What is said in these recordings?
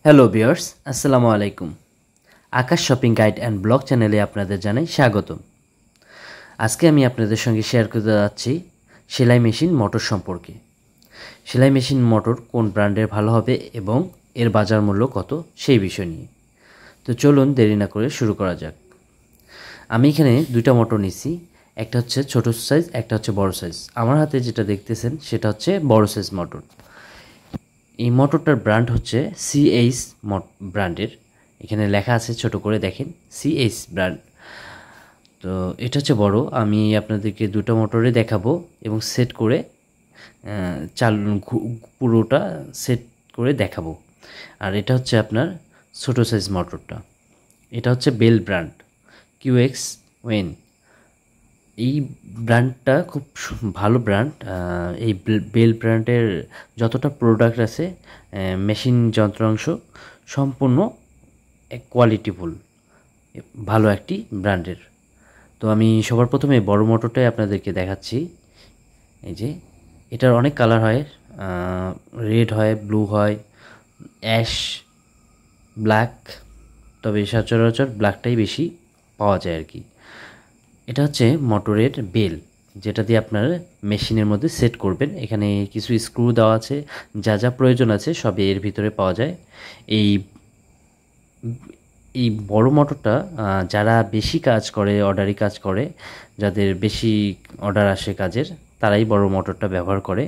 Hello viewers, আসসালামু আলাইকুম। আকাশ shopping guide and blog চ্যানেলে আপনাদের জানাই স্বাগতম। আজকে আমি আপনাদের সঙ্গে শেয়ার করতে যাচ্ছি সেলাই মেশিন মোটর সম্পর্কে। সেলাই মেশিন মোটর কোন ব্র্যান্ডের ভালো হবে এবং এর বাজার মূল্য কত সেই বিষয় নিয়ে। তো চলুন দেরি না করে শুরু করা যাক। আমি এখানে দুইটা মোটর নিছি, একটা হচ্ছে ছোট সাইজ, একটা হচ্ছে বড় সাইজ। আমার হাতে যেটা দেখতেছেন সেটা হচ্ছে বড় সাইজ মোটর। এই মোটরটার ব্র্যান্ড হচ্ছে সিএইচ ব্র্যান্ডের। এখানে লেখা আছে ছোট করে দেখেন, সিএইচ ব্র্যান্ড। তো এটা হচ্ছে বড়। আমি আপনাদেরকে দুটো মোটরে দেখাবো এবং সেট করে পুরোটা সেট করে দেখাবো। আর এটা হচ্ছে আপনার ছোট সাইজ মোটরটা। এটা হচ্ছে বেল ব্র্যান্ড, কিউএক্স ওয়েন। এই ব্র্যান্ডটা খুব ভালো ব্র্যান্ড। এই বেল ব্র্যান্ডের যতটা প্রোডাক্ট আছে, মেশিন যন্ত্রাংশ সম্পূর্ণ কোয়ালিটিফুল, ভালো একটি ব্র্যান্ডের। তো আমি সবার প্রথমে বড় মোটরটাই আপনাদেরকে দেখাচ্ছি। এই যে এটার অনেক কালার হয়, রেড হয়, ব্লু হয়, অ্যাশ, ব্ল্যাক, তবে সচরাচর ব্ল্যাকটাই বেশি পাওয়া যায় আর কি। এটা হচ্ছে মোটরের বেল, যেটা দিয়ে আপনারা মেশিনের মধ্যে সেট করবেন। এখানে কিছু স্ক্রু দেওয়া আছে, যা যা প্রয়োজন আছে সবই এর ভিতরে পাওয়া যায়। এই এই বড় মোটরটা যারা বেশি কাজ করে, অর্ডারি কাজ করে, যাদের বেশি অর্ডার আসে কাজের, তারাই বড় মোটরটা ব্যবহার করে।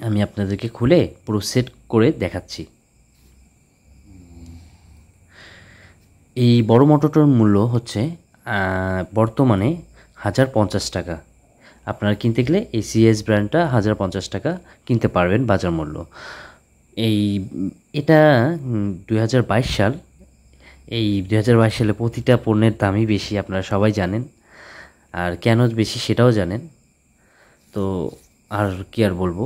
আমি আপনাদেরকে খুলে পুরো সেট করে দেখাচ্ছি। এই বড় মোটরটার মূল্য হচ্ছে বর্তমানে 1050 টাকা। আপনারা কিনতে গেলে এই সিএস ব্র্যান্ডটা 1050 টাকা কিনতে পারবেন বাজার মূল্য। এটা 2022 সাল। এই 2022 সালে প্রতিটা পণ্যের দামই বেশি, আপনারা সবাই জানেন। আর কেন বেশি সেটাও জানেন। তো আর কি আর বলবো।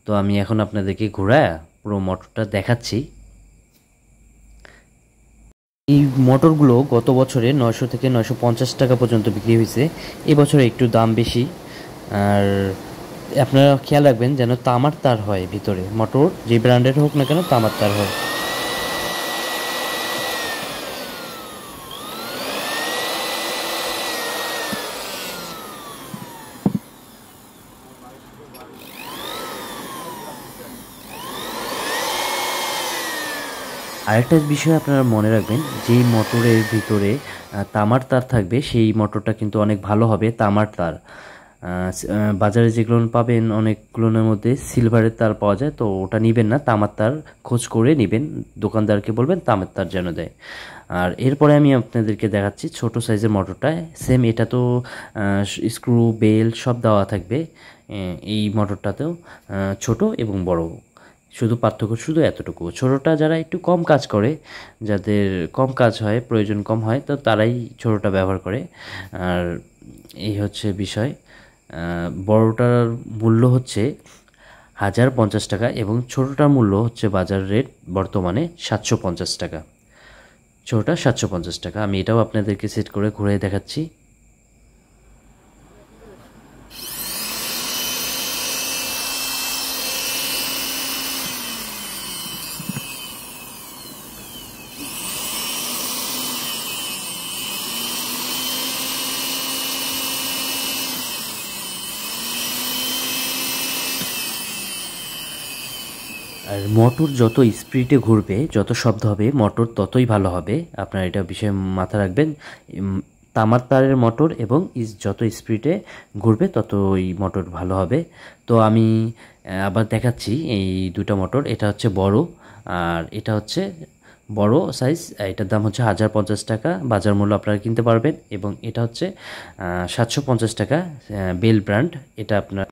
তো আমি এখন আপনাদেরকে ঘোরায় পুরো মোটরটা দেখাচ্ছি। এই মোটরগুলো গত বছরে 900 থেকে 950 টাকা পর্যন্ত বিক্রি হয়েছে। এবছরে একটু দাম বেশি। আর আপনারা খেয়াল রাখবেন যেন তামার তার হয় ভিতরে, মোটর যে ব্র্যান্ডের হোক না কেন তামার তার হয়। আরেকটা বিষয় আপনারা মনে রাখবেন, যেই মোটরের ভিতরে তামার তার থাকবে সেই মোটরটা কিন্তু অনেক ভালো হবে। তামার তার বাজারে যেগুলো পাবেন অনেকগুলোর মধ্যে সিলভারের তার পাওয়া যায়, তো ওটা নেবেন না, তামার তার খোঁজ করে নেবেন। দোকানদারকে বলবেন তামার তার যেন দেয়। আর এরপরে আমি আপনাদেরকে দেখাচ্ছি ছোট সাইজের মোটরটা। সেম এটা তো স্ক্রু বেল সব দেওয়া থাকবে। এই মোটরটাতেও ছোট এবং বড়, শুধু পার্থক্য শুধু এতটুকু। ছোটোটা যারা একটু কম কাজ করে, যাদের কম কাজ হয়, প্রয়োজন কম হয়, তো তারাই ছোটোটা ব্যবহার করে। আর এই হচ্ছে বিষয়। বড়টার মূল্য হচ্ছে 1050 টাকা এবং ছোটোটার মূল্য হচ্ছে বাজার রেট বর্তমানে 750 টাকা। ছোটোটা 750 টাকা। আমি এটাও আপনাদেরকে সেট করে ঘুরে দেখাচ্ছি। আর মোটর যত স্পিডে ঘুরবে, যত শব্দ হবে, মোটর ততই ভালো হবে। আপনারা এটা বিষয়ে মাথা রাখবেন। তামার তারের মোটর এবং যত স্পিডে ঘুরবে ততই মোটর ভালো হবে। তো আমি আবার দেখাচ্ছি এই দুটো মোটর। এটা হচ্ছে বড় আর এটা হচ্ছে বড় সাইজ। এটার দাম হচ্ছে 1050 টাকা বাজার মূল্য, আপনারা কিনতে পারবেন। এবং এটা হচ্ছে 750 টাকা, বেল ব্র্যান্ড। এটা আপনার